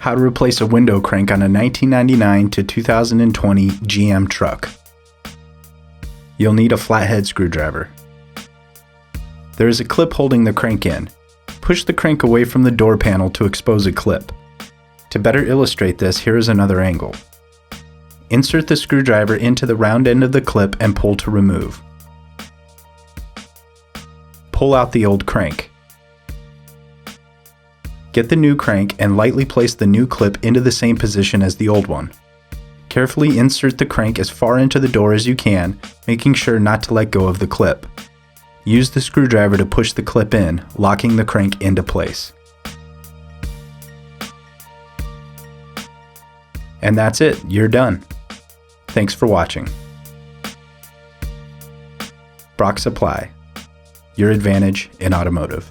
How to replace a window crank on a 1999 to 2020 GM truck. You'll need a flathead screwdriver. There is a clip holding the crank in. Push the crank away from the door panel to expose a clip. To better illustrate this, here is another angle. Insert the screwdriver into the round end of the clip and pull to remove. Pull out the old crank. Get the new crank and lightly place the new clip into the same position as the old one. Carefully insert the crank as far into the door as you can, making sure not to let go of the clip. Use the screwdriver to push the clip in, locking the crank into place. And that's it, you're done. Thanks for watching. Brock Supply, your advantage in automotive.